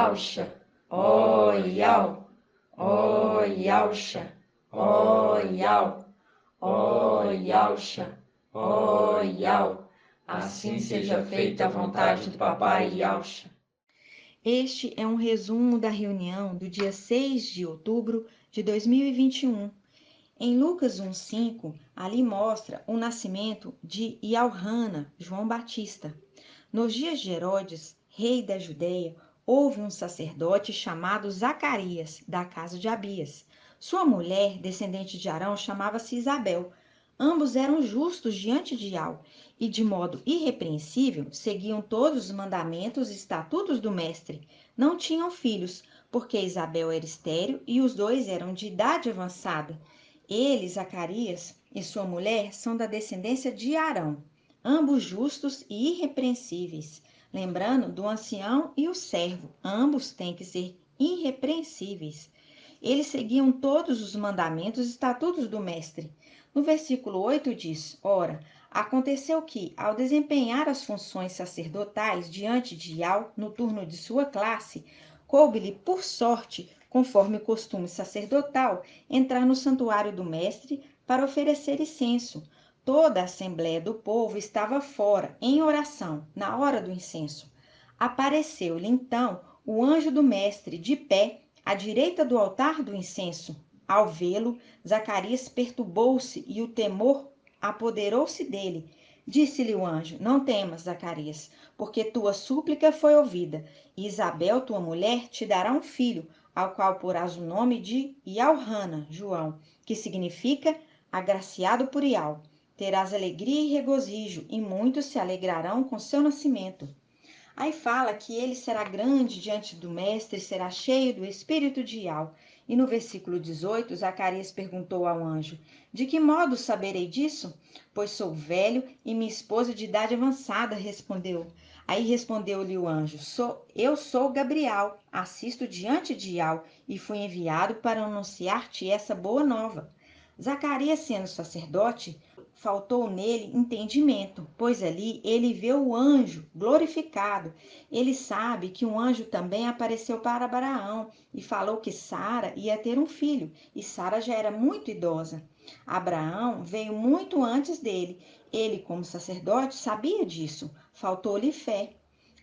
Yauxa, ó Yau, ó Yauxa, ó Yau, ó Yauxa, ó Yau. Assim seja feita a vontade do papai Yauxa. Este é um resumo da reunião do dia 6 de outubro de 2021. Em Lucas 1,5, ali mostra o nascimento de Iauhana, João Batista. Nos dias de Herodes, rei da Judéia, houve um sacerdote chamado Zacarias, da casa de Abias. Sua mulher, descendente de Arão, chamava-se Isabel. Ambos eram justos diante de Iau e, de modo irrepreensível, seguiam todos os mandamentos e estatutos do mestre. Não tinham filhos, porque Isabel era estéril e os dois eram de idade avançada. Ele, Zacarias, e sua mulher são da descendência de Arão, ambos justos e irrepreensíveis. Lembrando do ancião e o servo, ambos têm que ser irrepreensíveis. Eles seguiam todos os mandamentos e estatutos do mestre. No versículo 8 diz: Ora, aconteceu que, ao desempenhar as funções sacerdotais diante de Iau no turno de sua classe, coube-lhe por sorte, conforme o costume sacerdotal, entrar no santuário do mestre para oferecer incenso. Toda a assembléia do povo estava fora, em oração, na hora do incenso. Apareceu-lhe então o anjo do mestre, de pé, à direita do altar do incenso. Ao vê-lo, Zacarias perturbou-se e o temor apoderou-se dele. Disse-lhe o anjo: Não temas, Zacarias, porque tua súplica foi ouvida, e Isabel, tua mulher, te dará um filho, ao qual porás o nome de Iauhana, João, que significa agraciado por Iau. Terás alegria e regozijo, e muitos se alegrarão com seu nascimento. Aí fala que ele será grande diante do mestre, será cheio do espírito de Iau. E no versículo 18, Zacarias perguntou ao anjo: De que modo saberei disso? Pois sou velho e minha esposa de idade avançada, respondeu. Aí respondeu-lhe o anjo: Eu sou Gabriel, assisto diante de Iau e fui enviado para anunciar-te essa boa nova. Zacarias, sendo sacerdote, faltou nele entendimento, pois ali ele vê o anjo glorificado. Ele sabe que um anjo também apareceu para Abraão e falou que Sara ia ter um filho, e Sara já era muito idosa. Abraão veio muito antes dele. Ele, como sacerdote, sabia disso. Faltou-lhe fé.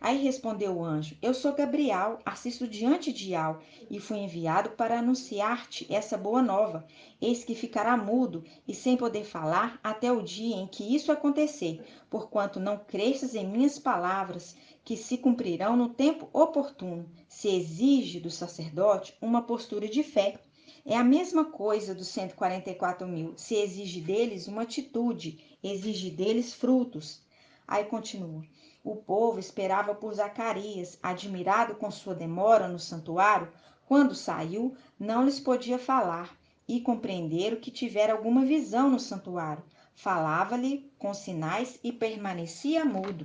Aí respondeu o anjo: Eu sou Gabriel, assisto diante de Iau, e fui enviado para anunciar-te essa boa nova. Eis que ficará mudo e sem poder falar até o dia em que isso acontecer, porquanto não crestes em minhas palavras, que se cumprirão no tempo oportuno. Se exige do sacerdote uma postura de fé. É a mesma coisa dos 144.000. Se exige deles uma atitude, exige deles frutos. Aí continua. O povo esperava por Zacarias, admirado com sua demora no santuário. Quando saiu, não lhes podia falar, e compreenderam que tivera alguma visão no santuário. Falava-lhe com sinais e permanecia mudo.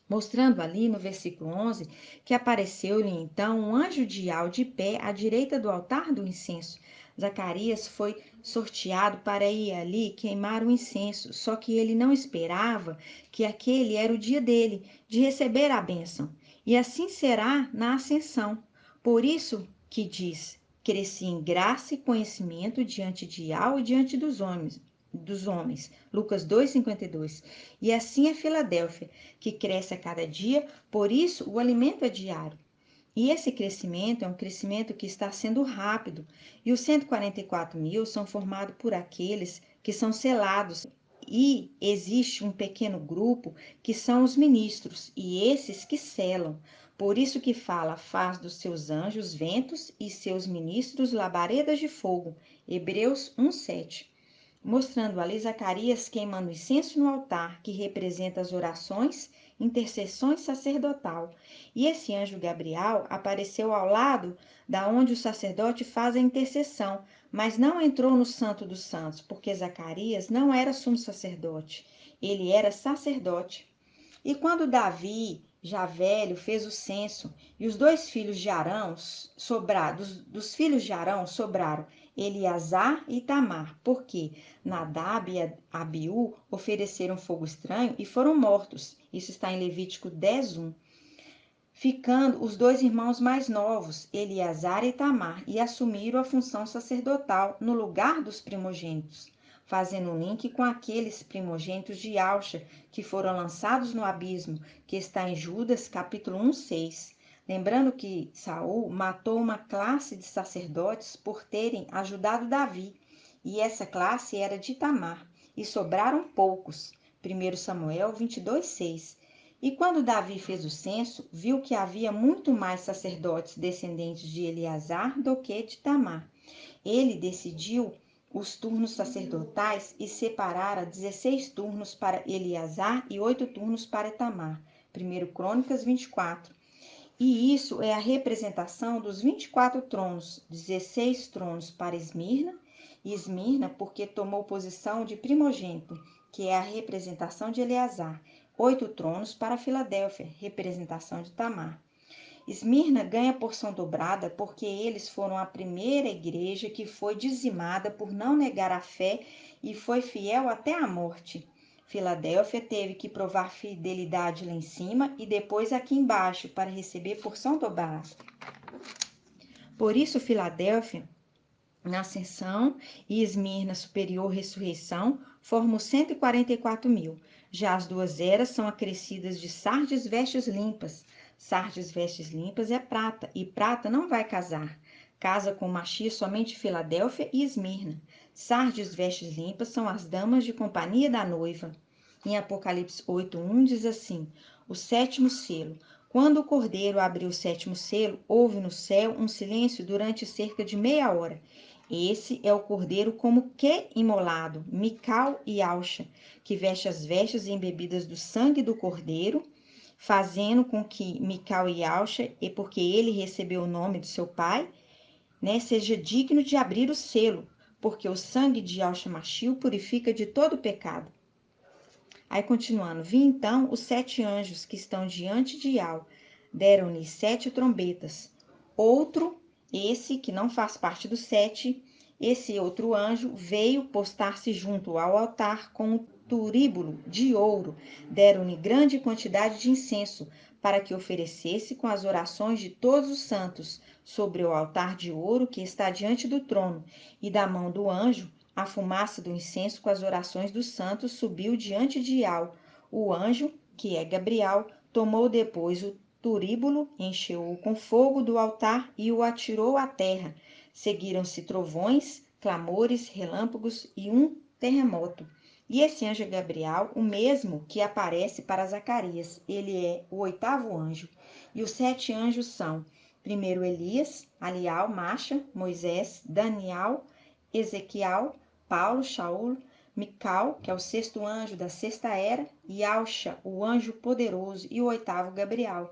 Mostrando ali no versículo 11 que apareceu-lhe então um anjo de Iau de pé à direita do altar do incenso. Zacarias foi sorteado para ir ali queimar o incenso, só que ele não esperava que aquele era o dia dele, de receber a bênção. E assim será na ascensão. Por isso que diz: cresci em graça e conhecimento diante de Iau e diante dos homens. Lucas 2,52. E assim é Filadélfia, que cresce a cada dia, por isso o alimento é diário. E esse crescimento é um crescimento que está sendo rápido. E os 144.000 são formados por aqueles que são selados. E existe um pequeno grupo que são os ministros, e esses que selam. Por isso que fala, faz dos seus anjos ventos e seus ministros labaredas de fogo. Hebreus 1,7. Mostrando ali Zacarias queimando incenso no altar, que representa as orações, intercessões sacerdotal. E esse anjo Gabriel apareceu ao lado da onde o sacerdote faz a intercessão, mas não entrou no Santo dos Santos, porque Zacarias não era sumo sacerdote, ele era sacerdote. E quando Davi, já velho, fez o censo, e os dois filhos de Arão dos filhos de Arão sobraram Eleazar e Itamar, porque Nadab e Abiú ofereceram fogo estranho e foram mortos. Isso está em Levítico 10:1. ficando os dois irmãos mais novos, Eleazar e Itamar, e assumiram a função sacerdotal no lugar dos primogênitos, fazendo um link com aqueles primogênitos de Auxa que foram lançados no abismo, que está em Judas, capítulo 1:6. Lembrando que Saul matou uma classe de sacerdotes por terem ajudado Davi, e essa classe era de Itamar, e sobraram poucos. 1 Samuel 22:6. E quando Davi fez o censo, viu que havia muito mais sacerdotes descendentes de Eleazar do que de Itamar. Ele decidiu os turnos sacerdotais e separara 16 turnos para Eleazar e 8 turnos para Itamar. 1 Crônicas 24. E isso é a representação dos 24 tronos, 16 tronos para Esmirna, e Esmirna porque tomou posição de primogênito, que é a representação de Eleazar. 8 tronos para Filadélfia, representação de Tamar. Esmirna ganha porção dobrada porque eles foram a primeira igreja que foi dizimada por não negar a fé e foi fiel até a morte. Filadélfia teve que provar fidelidade lá em cima e depois aqui embaixo para receber porção dobrada. Por isso, Filadélfia, na ascensão, e Esmirna superior ressurreição, formam 144.000. Já as duas eras são acrescidas de Sardes vestes limpas. Sardes vestes limpas é prata, e prata não vai casar. Casa com Machia somente Filadélfia e Esmirna. Sardes vestes limpas são as damas de companhia da noiva. Em Apocalipse 8:1 diz assim: o sétimo selo. Quando o cordeiro abriu o sétimo selo, houve no céu um silêncio durante cerca de meia hora. Esse é o cordeiro como que imolado, Mical e Auxa, que veste as vestes embebidas do sangue do cordeiro, fazendo com que Mical e Auxa, e porque ele recebeu o nome do seu pai, seja digno de abrir o selo, porque o sangue de Auxa Machil purifica de todo pecado. Aí continuando, vi então os 7 anjos que estão diante de Iau, deram-lhe 7 trombetas. Outro, esse que não faz parte dos 7, esse outro anjo veio postar-se junto ao altar com um turíbulo de ouro. Deram-lhe grande quantidade de incenso, para que oferecesse com as orações de todos os santos sobre o altar de ouro que está diante do trono, e da mão do anjo a fumaça do incenso com as orações dos santos subiu diante de Iau. O anjo, que é Gabriel, tomou depois o turíbulo, encheu-o com fogo do altar e o atirou à terra. Seguiram-se trovões, clamores, relâmpagos e um terremoto. E esse anjo é Gabriel, o mesmo que aparece para Zacarias. Ele é o 8º anjo. E os 7 anjos são: primeiro Elias, Alial, Macha, Moisés, Daniel, Ezequiel, Paulo, Shaul, Mical, que é o 6º anjo da 6ª era, e Auxa, o anjo poderoso, e o 8º Gabriel.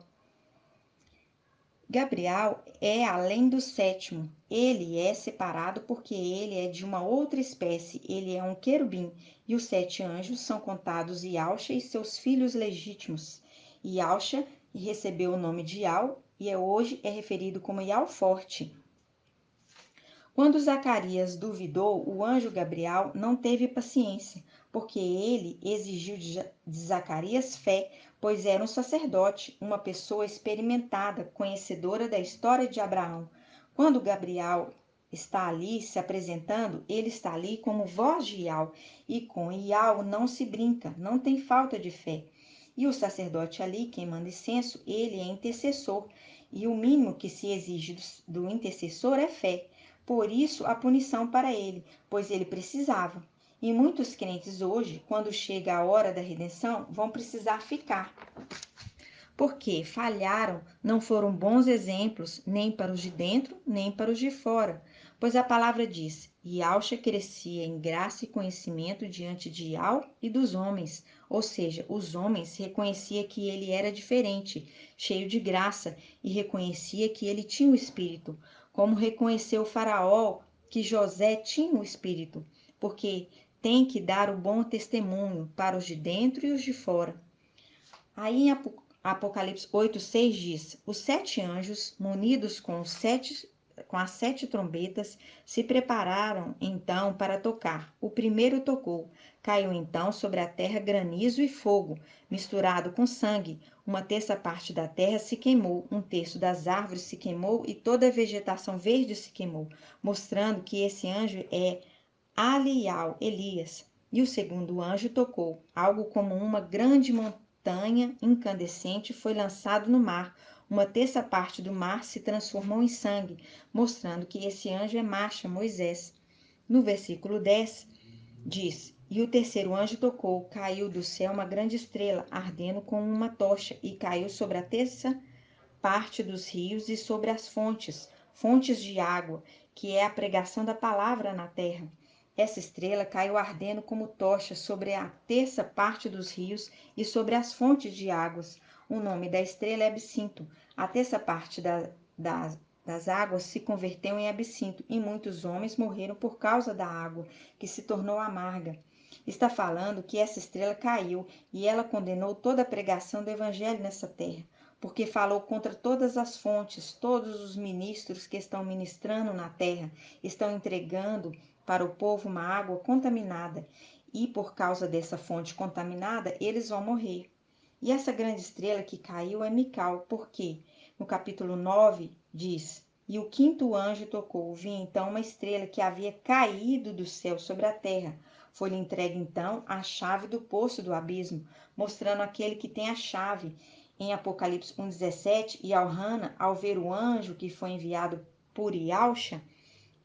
Gabriel é além do 7º. Ele é separado porque ele é de uma outra espécie. Ele é um querubim. E os 7 anjos são contados Iauxa e seus filhos legítimos. Iauxa recebeu o nome de Iau e hoje é referido como Iau Forte. Quando Zacarias duvidou, o anjo Gabriel não teve paciência, porque ele exigiu de Zacarias fé, pois era um sacerdote, uma pessoa experimentada, conhecedora da história de Abraão. Quando Gabriel está ali se apresentando, ele está ali como voz de Iau, e com Iau não se brinca, não tem falta de fé. E o sacerdote ali, queimando incenso, ele é intercessor, e o mínimo que se exige do intercessor é fé. Por isso, a punição para ele, pois ele precisava. E muitos crentes hoje, quando chega a hora da redenção, vão precisar ficar. Porque falharam, não foram bons exemplos, nem para os de dentro, nem para os de fora. Pois a palavra diz: e Auxa crescia em graça e conhecimento diante de Iau e dos homens. Ou seja, os homens reconheciam que ele era diferente, cheio de graça, e reconhecia que ele tinha o Espírito. Como reconheceu o faraó que José tinha o Espírito, porque tem que dar o bom testemunho para os de dentro e os de fora. Aí em Apocalipse 8:6 diz: os 7 anjos, munidos com os 7 as 7 trombetas, se prepararam então para tocar. O primeiro tocou. Caiu então sobre a terra granizo e fogo, misturado com sangue. 1/3 da terra se queimou, 1/3 das árvores se queimou e toda a vegetação verde se queimou, mostrando que esse anjo é Alial, Elias. E o segundo anjo tocou. Algo como uma grande montanha incandescente foi lançado no mar. 1/3 do mar se transformou em sangue, mostrando que esse anjo é Macha, Moisés. No versículo 10 diz: E o terceiro anjo tocou, caiu do céu uma grande estrela, ardendo como uma tocha, e caiu sobre a terça parte dos rios e sobre as fontes, fontes de água, que é a pregação da palavra na terra. Essa estrela caiu ardendo como tocha sobre a terça parte dos rios e sobre as fontes de águas. O nome da estrela é Absinto. A terça parte das águas se converteu em absinto, e muitos homens morreram por causa da água, que se tornou amarga. Está falando que essa estrela caiu e ela condenou toda a pregação do evangelho nessa terra, porque falou contra todas as fontes, todos os ministros que estão ministrando na terra, estão entregando para o povo uma água contaminada, e por causa dessa fonte contaminada, eles vão morrer. E essa grande estrela que caiu é Mical, porque no capítulo 9 diz: E o quinto anjo tocou, vi então uma estrela que havia caído do céu sobre a terra. Foi-lhe entregue então a chave do poço do abismo, mostrando aquele que tem a chave. Em Apocalipse 1,17, e Elhana, ao ver o anjo que foi enviado por Ialcha,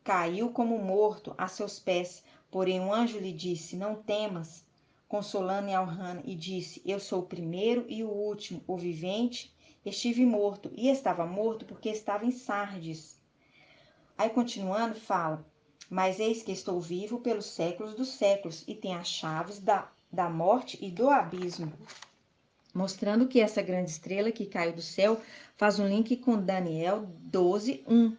caiu como morto a seus pés. Porém o anjo lhe disse: Não temas, consolando Elhana, e disse: Eu sou o primeiro e o último, o vivente. Estive morto, e estava morto porque estava em Sardes. Aí continuando, fala: Mas eis que estou vivo pelos séculos dos séculos, e tenho as chaves da morte e do abismo. Mostrando que essa grande estrela que caiu do céu faz um link com Daniel 12:1,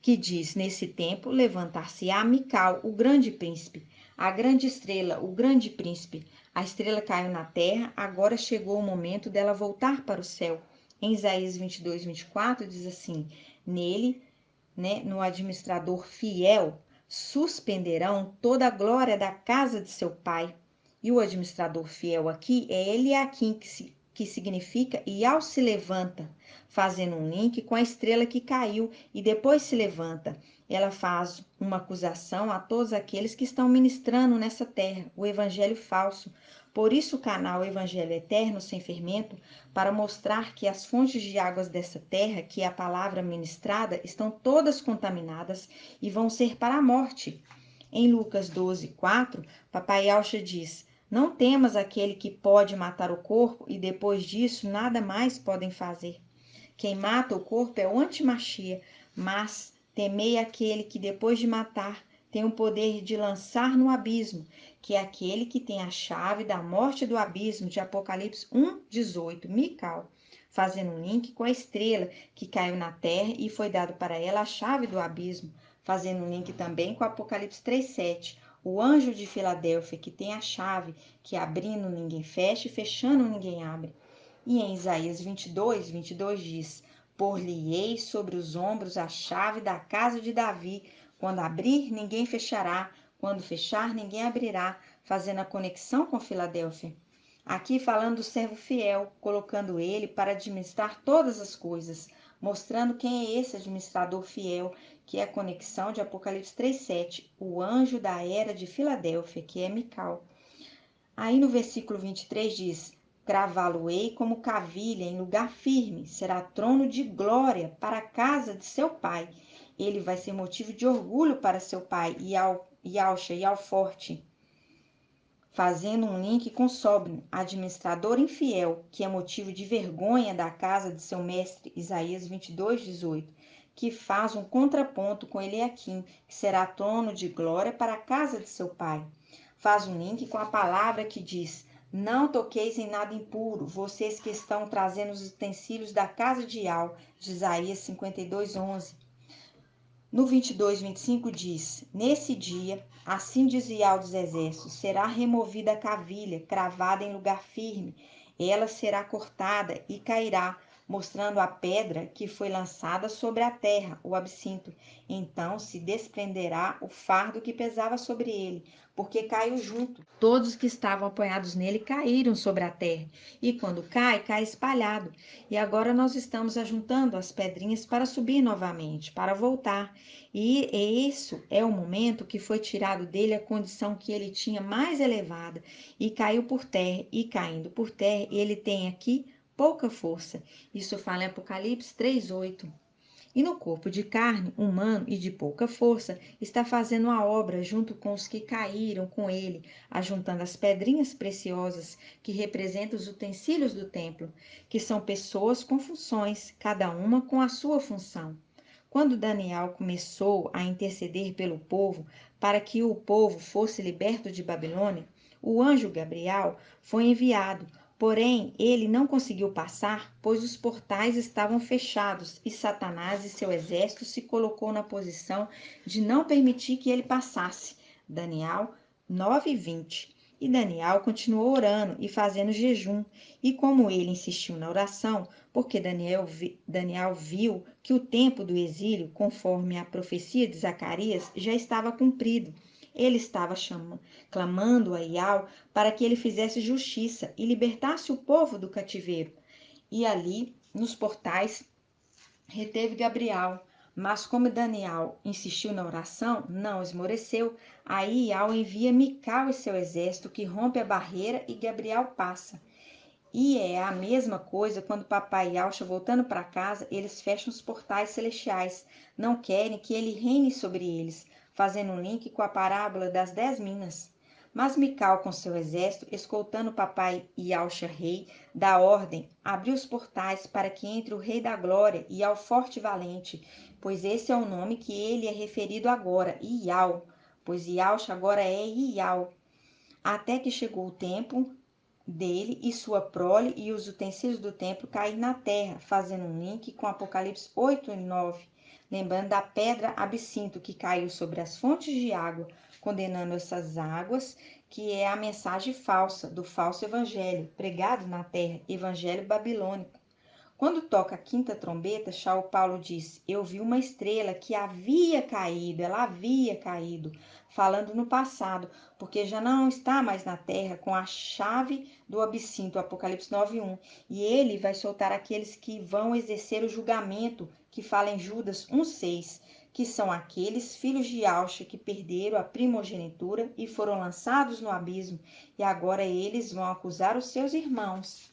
que diz: Nesse tempo levantar-se-á Mical, o grande príncipe, a grande estrela, o grande príncipe. A estrela caiu na terra, agora chegou o momento dela voltar para o céu. Em Isaías 22:24 diz assim: Nele, no administrador fiel, suspenderão toda a glória da casa de seu pai. E o administrador fiel aqui é Eliaquim, que significa e ao se levanta, fazendo um link com a estrela que caiu e depois se levanta. Ela faz uma acusação a todos aqueles que estão ministrando nessa terra o evangelho falso. Por isso o canal Evangelho Eterno Sem Fermento, para mostrar que as fontes de águas dessa terra, que é a palavra ministrada, estão todas contaminadas e vão ser para a morte. Em Lucas 12:4, Papai Alcha diz: Não temas aquele que pode matar o corpo e depois disso nada mais podem fazer. Quem mata o corpo é o antimachia, mas temei aquele que depois de matar tem o poder de lançar no abismo, que é aquele que tem a chave da morte do abismo, de Apocalipse 1:18, Mical, fazendo um link com a estrela que caiu na terra e foi dado para ela a chave do abismo, fazendo um link também com Apocalipse 3:7, o anjo de Filadélfia, que tem a chave, que abrindo ninguém fecha e fechando ninguém abre. E em Isaías 22:22 diz: Por-lhe-ei sobre os ombros a chave da casa de Davi. Quando abrir, ninguém fechará. Quando fechar, ninguém abrirá. Fazendo a conexão com Filadélfia. Aqui falando do servo fiel, colocando ele para administrar todas as coisas, mostrando quem é esse administrador fiel, que é a conexão de Apocalipse 3:7, o anjo da era de Filadélfia, que é Mical. Aí no versículo 23 diz: Cravá-lo-ei como cavilha em lugar firme, será trono de glória para a casa de seu pai. Ele vai ser motivo de orgulho para seu pai, Ialcha, e ao forte. Fazendo um link com Sobno, administrador infiel, que é motivo de vergonha da casa de seu mestre, Isaías 22:18, que faz um contraponto com Eliaquim, que será trono de glória para a casa de seu pai. Faz um link com a palavra que diz: Não toqueis em nada impuro, vocês que estão trazendo os utensílios da casa de Ial, de Isaías 52:11. No 22:25 diz: Nesse dia, assim diz Ial dos exércitos, será removida a cavilha, cravada em lugar firme, ela será cortada e cairá, mostrando a pedra que foi lançada sobre a terra, o absinto. Então se desprenderá o fardo que pesava sobre ele, porque caiu junto. Todos os que estavam apoiados nele caíram sobre a terra, e quando cai, cai espalhado. E agora nós estamos ajuntando as pedrinhas para subir novamente, para voltar. E isso é o momento que foi tirado dele a condição que ele tinha mais elevada, e caiu por terra, e caindo por terra, ele tem aqui pouca força. Isso fala em Apocalipse 3:8. E no corpo de carne, humano e de pouca força, está fazendo a obra junto com os que caíram com ele, ajuntando as pedrinhas preciosas que representam os utensílios do templo, que são pessoas com funções, cada uma com a sua função. Quando Daniel começou a interceder pelo povo para que o povo fosse liberto de Babilônia, o anjo Gabriel foi enviado. Porém, ele não conseguiu passar, pois os portais estavam fechados e Satanás e seu exército se colocou na posição de não permitir que ele passasse. Daniel 9:20. E Daniel continuou orando e fazendo jejum. E como ele insistiu na oração, porque Daniel viu que o tempo do exílio, conforme a profecia de Zacarias, já estava cumprido. Ele estava clamando a Iau para que ele fizesse justiça e libertasse o povo do cativeiro. E ali, nos portais, reteve Gabriel. Mas como Daniel insistiu na oração, não esmoreceu. Aí Iau envia Mical e seu exército, que rompe a barreira e Gabriel passa. E é a mesma coisa quando papai Yalcha voltando para casa, eles fecham os portais celestiais. Não querem que ele reine sobre eles, fazendo um link com a parábola das 10 minas. Mas Mical, com seu exército, escoltando papai Yalcha rei, dá ordem, abriu os portais para que entre o rei da glória e ao forte e valente, pois esse é o nome que ele é referido agora, Iau, pois Yalcha agora é Iau. Até que chegou o tempo dele e sua prole e os utensílios do templo cair na terra, fazendo um link com Apocalipse 8:9, lembrando da pedra absinto que caiu sobre as fontes de água, condenando essas águas, que é a mensagem falsa do falso evangelho, pregado na terra, evangelho babilônico. Quando toca a quinta trombeta, São Paulo diz: Eu vi uma estrela que havia caído, ela havia caído, falando no passado, porque já não está mais na terra com a chave do absinto, Apocalipse 9:1. E ele vai soltar aqueles que vão exercer o julgamento, que fala em Judas 1:6, que são aqueles filhos de Alxa que perderam a primogenitura e foram lançados no abismo, e agora eles vão acusar os seus irmãos.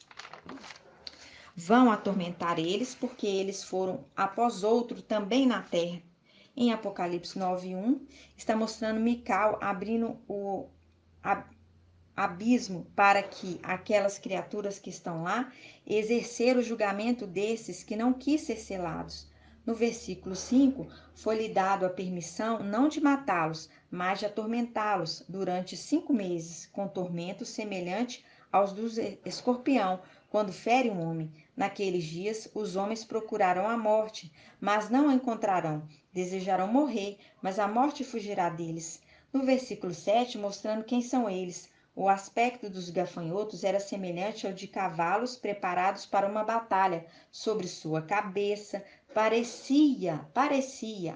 Vão atormentar eles, porque eles foram após outro também na terra. Em Apocalipse 9:1, está mostrando Mical abrindo o abismo para que aquelas criaturas que estão lá exercer o julgamento desses que não quis ser selados. No versículo 5, foi-lhe dado a permissão não de matá-los, mas de atormentá-los durante 5 meses, com tormento semelhante aos do escorpião, quando fere um homem. Naqueles dias, os homens procurarão a morte, mas não a encontrarão. Desejarão morrer, mas a morte fugirá deles. No versículo 7, mostrando quem são eles. O aspecto dos gafanhotos era semelhante ao de cavalos preparados para uma batalha. Sobre sua cabeça parecia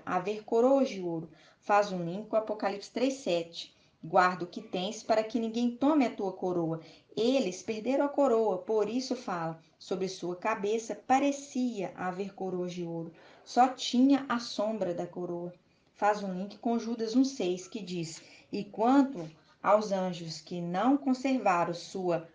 haver coroas de ouro. Faz um link com Apocalipse 3:7. Guarda o que tens para que ninguém tome a tua coroa. Eles perderam a coroa, por isso fala. Sobre sua cabeça parecia haver coroas de ouro. Só tinha a sombra da coroa. Faz um link com Judas 1:6, que diz: E quanto aos anjos que não conservaram sua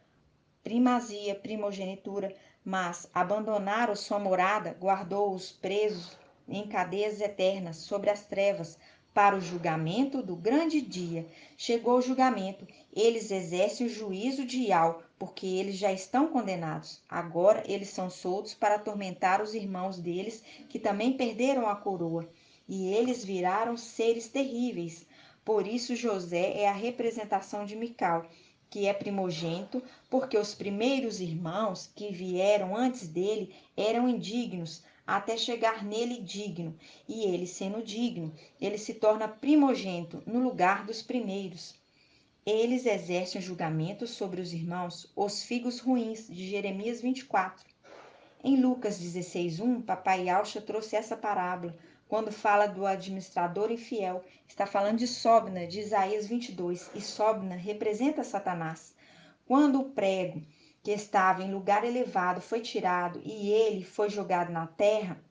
primogenitura, mas abandonaram sua morada, guardou-os presos em cadeias eternas sobre as trevas, para o julgamento do grande dia. Chegou o julgamento, eles exercem o juízo de Iau, porque eles já estão condenados. Agora eles são soltos para atormentar os irmãos deles, que também perderam a coroa. E eles viraram seres terríveis. Por isso José é a representação de Mical, que é primogênito, porque os primeiros irmãos que vieram antes dele eram indignos, até chegar nele digno. E ele, sendo digno, ele se torna primogênito no lugar dos primeiros. Eles exercem o julgamento sobre os irmãos, os figos ruins, de Jeremias 24. Em Lucas 16:1, papai Yauxa trouxe essa parábola, quando fala do administrador infiel. Está falando de Sobna, de Isaías 22, e Sobna representa Satanás. Quando o prego que estava em lugar elevado foi tirado e ele foi jogado na terra,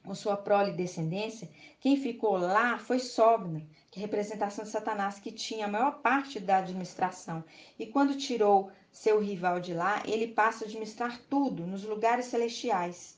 com sua prole e descendência, quem ficou lá foi Sobna, que é a representação de Satanás, que tinha a maior parte da administração. E quando tirou seu rival de lá, ele passa a administrar tudo nos lugares celestiais.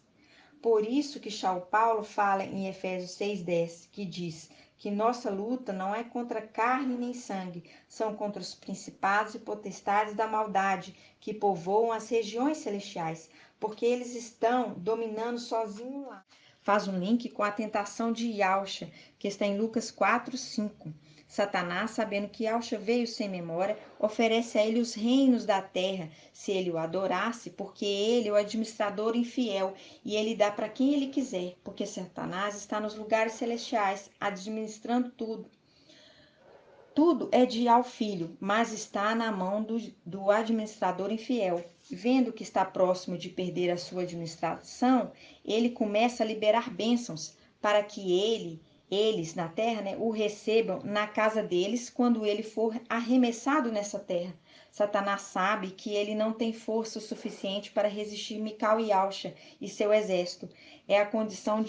Por isso que Paulo fala em Efésios 6:10, que diz que nossa luta não é contra carne nem sangue, são contra os principados e potestades da maldade que povoam as regiões celestiais, porque eles estão dominando sozinhos lá. Faz um link com a tentação de Yauxa, que está em Lucas 4:5. Satanás, sabendo que Yauxa veio sem memória, oferece a ele os reinos da terra, se ele o adorasse, porque ele é o administrador infiel, e ele dá para quem ele quiser, porque Satanás está nos lugares celestiais, administrando tudo. Tudo é de ao filho, mas está na mão do administrador infiel. Vendo que está próximo de perder a sua administração, ele começa a liberar bênçãos para que eles na terra, o recebam na casa deles quando ele for arremessado nessa terra. Satanás sabe que ele não tem força o suficiente para resistir Mical e Yauxa e seu exército. É a condição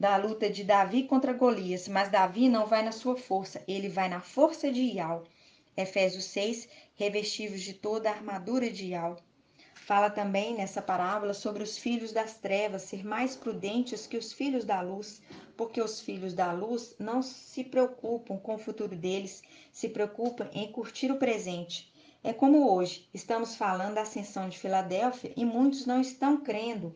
da luta de Davi contra Golias, mas Davi não vai na sua força, ele vai na força de Iau. Efésios 6, revestivos de toda a armadura de Iau. Fala também nessa parábola sobre os filhos das trevas ser mais prudentes que os filhos da luz, porque os filhos da luz não se preocupam com o futuro deles, se preocupam em curtir o presente. É como hoje, estamos falando da ascensão de Filadélfia e muitos não estão crendo.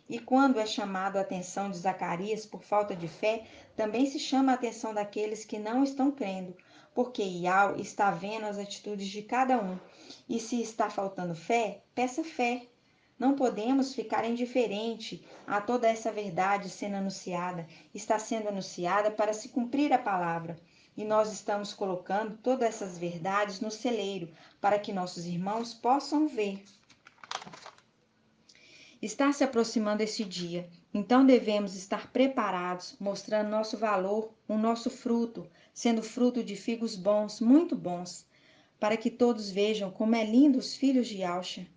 E quando é chamado a atenção de Zacarias por falta de fé, também se chama a atenção daqueles que não estão crendo, porque Iau está vendo as atitudes de cada um. E se está faltando fé, peça fé. Não podemos ficar indiferente a toda essa verdade sendo anunciada. Está sendo anunciada para se cumprir a palavra. E nós estamos colocando todas essas verdades no celeiro, para que nossos irmãos possam ver. Está se aproximando esse dia, então devemos estar preparados, mostrando nosso valor, o nosso fruto, sendo fruto de figos bons, muito bons, para que todos vejam como é lindo os filhos de Yauxa.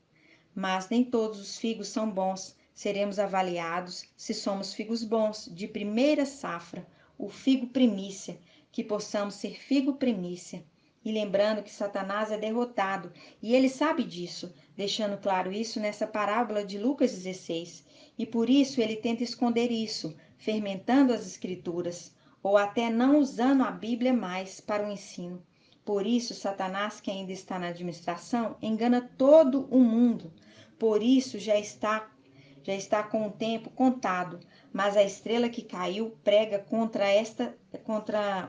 Mas nem todos os figos são bons. Seremos avaliados se somos figos bons, de primeira safra, o figo primícia, que possamos ser figo primícia. E lembrando que Satanás é derrotado, e ele sabe disso, deixando claro isso nessa parábola de Lucas 16. E por isso ele tenta esconder isso, fermentando as escrituras, ou até não usando a Bíblia mais para o ensino. Por isso, Satanás, que ainda está na administração, engana todo o mundo. Por isso, já está com o tempo contado. Mas a estrela que caiu prega contra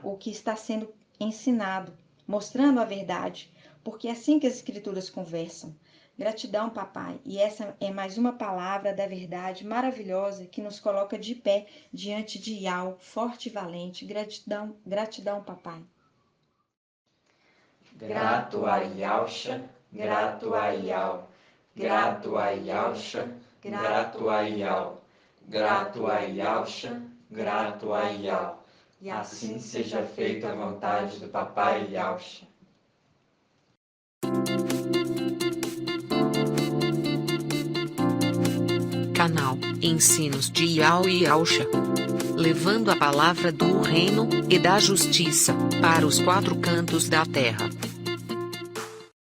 o que está sendo ensinado, mostrando a verdade, porque é assim que as escrituras conversam. Gratidão, papai. E essa é mais uma palavra da verdade maravilhosa que nos coloca de pé diante de Iau, forte e valente. Gratidão, gratidão, papai. Grato a Yauxa, grato a Iau, grato a Yauxa, grato a Iau, grato a Yauxa, grato a Iau. E assim seja feita a vontade do papai Yauxa. Canal Ensinos de Iau e Yauxa, levando a palavra do reino e da justiça para os quatro cantos da terra.